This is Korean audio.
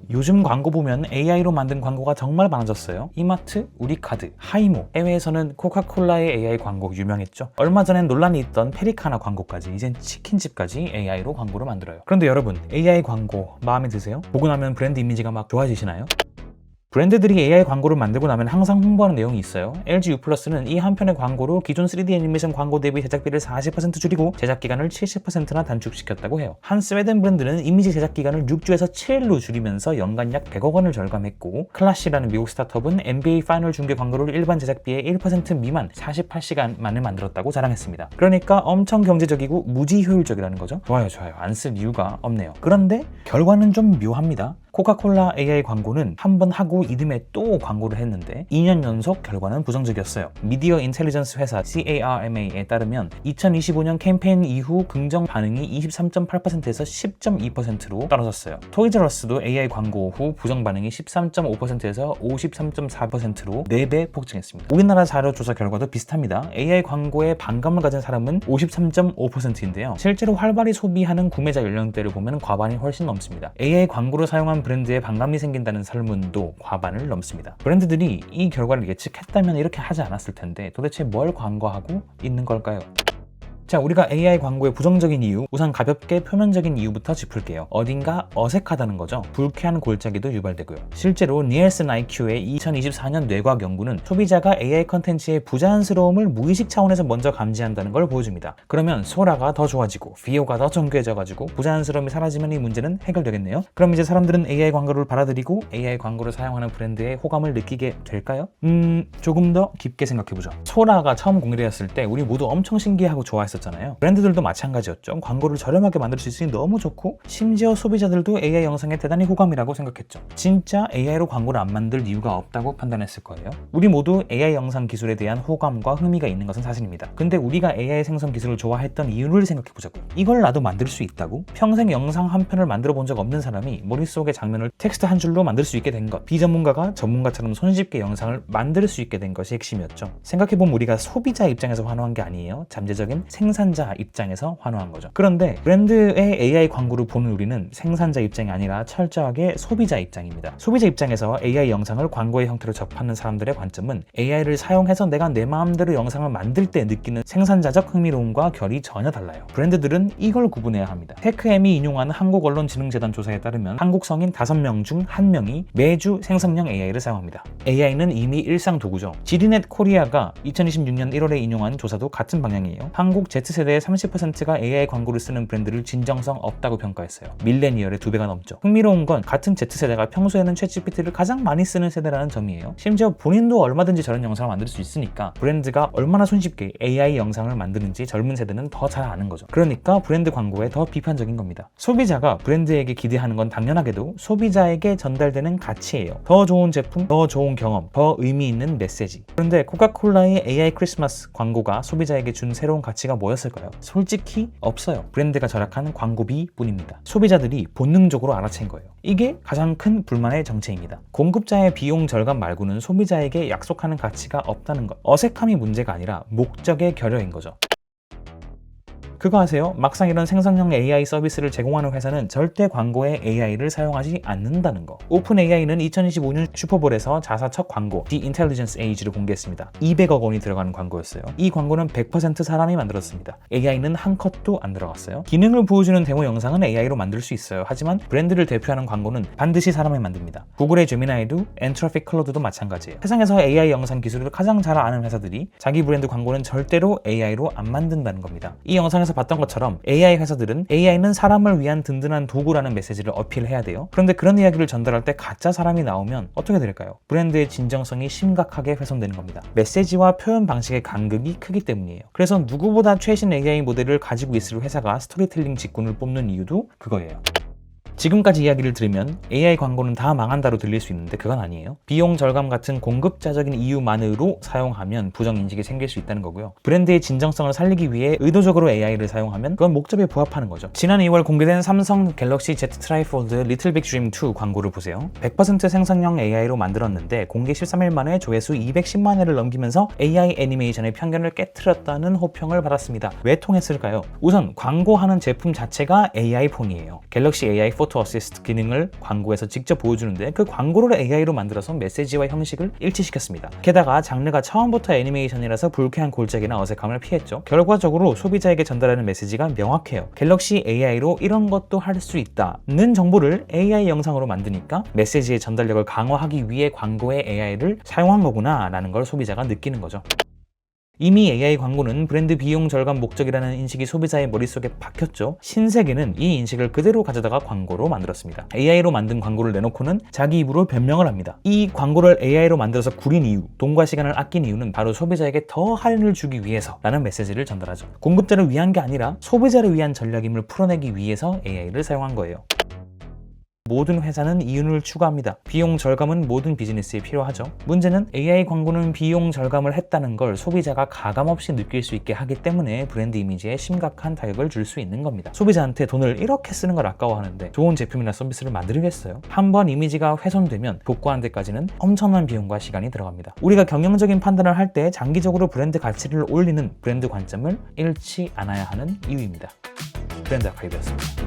요즘 광고 보면 AI로 만든 광고가 정말 많아졌어요. 이마트, 우리카드, 하이모, 해외에서는 코카콜라의 AI 광고 유명했죠. 얼마 전엔 논란이 있던 페리카나 광고까지, 이젠 치킨집까지 AI로 광고를 만들어요. 그런데 여러분, AI 광고 마음에 드세요? 보고 나면 브랜드 이미지가 막 좋아지시나요? 브랜드들이 AI 광고를 만들고 나면 항상 홍보하는 내용이 있어요. LG U+는 이 한 편의 광고로 기존 3D 애니메이션 광고 대비 제작비를 40% 줄이고 제작 기간을 70%나 단축시켰다고 해요. 한 스웨덴 브랜드는 이미지 제작 기간을 6주에서 7일로 줄이면서 연간 약 100억 원을 절감했고, 클래시라는 미국 스타트업은 NBA 파이널 중계 광고를 일반 제작비의 1% 미만 48시간 만에 만들었다고 자랑했습니다. 그러니까 엄청 경제적이고 무지 효율적이라는 거죠. 좋아요. 안 쓸 이유가 없네요. 그런데 결과는 좀 묘합니다. 코카콜라 AI 광고는 한 번 하고 이듬해 또 광고를 했는데 2년 연속 결과는 부정적이었어요. 미디어 인텔리전스 회사 CARMA에 따르면 2025년 캠페인 이후 긍정 반응이 23.8%에서 10.2%로 떨어졌어요. 토이즈러스도 AI 광고 후 부정 반응이 13.5%에서 53.4%로 4배 폭증했습니다. 우리나라 자료 조사 결과도 비슷합니다. AI 광고에 반감을 가진 사람은 53.5%인데요. 실제로 활발히 소비하는 구매자 연령대를 보면 과반이 훨씬 넘습니다. AI 광고를 사용한 브랜드에 반감이 생긴다는 설문도 과반을 넘습니다. 브랜드들이 이 결과를 예측했다면 이렇게 하지 않았을 텐데 도대체 뭘 광고하고 있는 걸까요? 자, 우리가 AI 광고의 부정적인 이유, 우선 가볍게 표면적인 이유부터 짚을게요. 어딘가 어색하다는 거죠. 불쾌한 골짜기도 유발되고요. 실제로 니엘슨 IQ의 2024년 뇌과학 연구는 소비자가 AI 컨텐츠의 부자연스러움을 무의식 차원에서 먼저 감지한다는 걸 보여줍니다. 그러면 소라가 더 좋아지고 비호가 더 정교해져가지고 부자연스러움이 사라지면 이 문제는 해결되겠네요. 그럼 이제 사람들은 AI 광고를 받아들이고 AI 광고를 사용하는 브랜드의 호감을 느끼게 될까요? 조금 더 깊게 생각해보죠. 소라가 처음 공개되었을 때 우리 모두 엄청 신기하고 좋아했었잖아요. 브랜드들도 마찬가지였죠. 광고를 저렴하게 만들 수 있으니 너무 좋고, 심지어 소비자들도 AI 영상에 대단히 호감이라고 생각했죠. 진짜 AI로 광고를 안 만들 이유가 없다고 판단했을 거예요. 우리 모두 AI 영상 기술에 대한 호감과 흥미가 있는 것은 사실입니다. 근데 우리가 AI 생성 기술을 좋아했던 이유를 생각해보자고요. 이걸 나도 만들 수 있다고? 평생 영상 한 편을 만들어 본 적 없는 사람이 머릿속의 장면을 텍스트 한 줄로 만들 수 있게 된 것, 비전문가가 전문가처럼 손쉽게 영상을 만들 수 있게 된 것이 핵심이었죠. 생각해보면 우리가 소비자 입장에서 환호한 게 아니에요. 잠재적인 생산자 입장에서 환호한 거죠. 그런데 브랜드의 AI 광고를 보는 우리는 생산자 입장이 아니라 철저하게 소비자 입장입니다. 소비자 입장에서 AI 영상을 광고의 형태로 접하는 사람들의 관점은 AI를 사용해서 내가 내 마음대로 영상을 만들 때 느끼는 생산자적 흥미로움과 결이 전혀 달라요. 브랜드들은 이걸 구분해야 합니다. 테크엠이 인용한 한국언론진흥재단 조사에 따르면 한국 성인 5명 중 1명이 매주 생성형 AI를 사용합니다. AI는 이미 일상 도구죠. 지리넷 코리아가 2026년 1월에 인용한 조사도 같은 방향이에요. 한국 Z세대의 30%가 AI 광고를 쓰는 브랜드를 진정성 없다고 평가했어요. 밀레니얼의 2배가 넘죠. 흥미로운 건 같은 Z세대가 평소에는 챗GPT를 가장 많이 쓰는 세대라는 점이에요. 심지어 본인도 얼마든지 저런 영상을 만들 수 있으니까 브랜드가 얼마나 손쉽게 AI 영상을 만드는지 젊은 세대는 더 잘 아는 거죠. 그러니까 브랜드 광고에 더 비판적인 겁니다. 소비자가 브랜드에게 기대하는 건 당연하게도 소비자에게 전달되는 가치예요. 더 좋은 제품, 더 좋은 경험, 더 의미 있는 메시지. 그런데 코카콜라의 AI 크리스마스 광고가 소비자에게 준 새로운 가치가 뭐였을까요? 솔직히 없어요. 브랜드가 절약한 광고비 뿐입니다. 소비자들이 본능적으로 알아챈 거예요. 이게 가장 큰 불만의 정체입니다. 공급자의 비용 절감 말고는 소비자에게 약속하는 가치가 없다는 것. 어색함이 문제가 아니라 목적의 결여인 거죠. 그거 아세요? 막상 이런 생성형 AI 서비스를 제공하는 회사는 절대 광고에 AI를 사용하지 않는다는 거. 오픈 AI는 2025년 슈퍼볼에서 자사 첫 광고 The Intelligence Age를 공개했습니다. 200억 원이 들어가는 광고였어요. 이 광고는 100% 사람이 만들었습니다. AI는 한 컷도 안 들어갔어요. 기능을 보여주는 데모 영상은 AI로 만들 수 있어요. 하지만 브랜드를 대표하는 광고는 반드시 사람이 만듭니다. 구글의 제미나이도 엔트로픽 클로드도 마찬가지예요. 세상에서 AI 영상 기술을 가장 잘 아는 회사들이 자기 브랜드 광고는 절대로 AI로 안 만든다는 겁니다. 이 영상에서 봤던 것처럼 AI 회사들은 AI는 사람을 위한 든든한 도구라는 메시지를 어필해야 돼요. 그런데 그런 이야기를 전달할 때 가짜 사람이 나오면 어떻게 될까요? 브랜드의 진정성이 심각하게 훼손되는 겁니다. 메시지와 표현 방식의 간극이 크기 때문이에요. 그래서 누구보다 최신 AI 모델을 가지고 있을 회사가 스토리텔링 직군을 뽑는 이유도 그거예요. 지금까지 이야기를 들으면 AI 광고는 다 망한다로 들릴 수 있는데 그건 아니에요. 비용 절감 같은 공급자적인 이유만으로 사용하면 부정인식이 생길 수 있다는 거고요. 브랜드의 진정성을 살리기 위해 의도적으로 AI를 사용하면 그건 목적에 부합하는 거죠. 지난 2월 공개된 삼성 갤럭시 Z 트라이폴드 리틀 빅 드림 2 광고를 보세요. 100% 생성형 AI로 만들었는데 공개 13일 만에 조회수 210만 회를 넘기면서 AI 애니메이션의 편견을 깨트렸다는 호평을 받았습니다. 왜 통했을까요? 우선 광고하는 제품 자체가 AI 폰이에요. 갤럭시 AI 오토 어시스트 기능을 광고에서 직접 보여주는데 그 광고를 AI로 만들어서 메시지와 형식을 일치시켰습니다. 게다가 장르가 처음부터 애니메이션이라서 불쾌한 골짜기나 어색함을 피했죠. 결과적으로 소비자에게 전달하는 메시지가 명확해요. 갤럭시 AI로 이런 것도 할 수 있다는 정보를 AI 영상으로 만드니까 메시지의 전달력을 강화하기 위해 광고에 AI를 사용한 거구나 라는 걸 소비자가 느끼는 거죠. 이미 AI 광고는 브랜드 비용 절감 목적이라는 인식이 소비자의 머릿속에 박혔죠. 신세계는 이 인식을 그대로 가져다가 광고로 만들었습니다. AI로 만든 광고를 내놓고는 자기 입으로 변명을 합니다. 이 광고를 AI로 만들어서 구린 이유, 돈과 시간을 아낀 이유는 바로 소비자에게 더 할인을 주기 위해서 라는 메시지를 전달하죠. 공급자를 위한 게 아니라 소비자를 위한 전략임을 풀어내기 위해서 AI를 사용한 거예요. 모든 회사는 이윤을 추구합니다. 비용 절감은 모든 비즈니스에 필요하죠. 문제는 AI 광고는 비용 절감을 했다는 걸 소비자가 가감없이 느낄 수 있게 하기 때문에 브랜드 이미지에 심각한 타격을 줄 수 있는 겁니다. 소비자한테 돈을 이렇게 쓰는 걸 아까워하는데 좋은 제품이나 서비스를 만들겠어요? 한번 이미지가 훼손되면 복구하는 데까지는 엄청난 비용과 시간이 들어갑니다. 우리가 경영적인 판단을 할 때 장기적으로 브랜드 가치를 올리는 브랜드 관점을 잃지 않아야 하는 이유입니다. 브랜드 아카이브였습니다.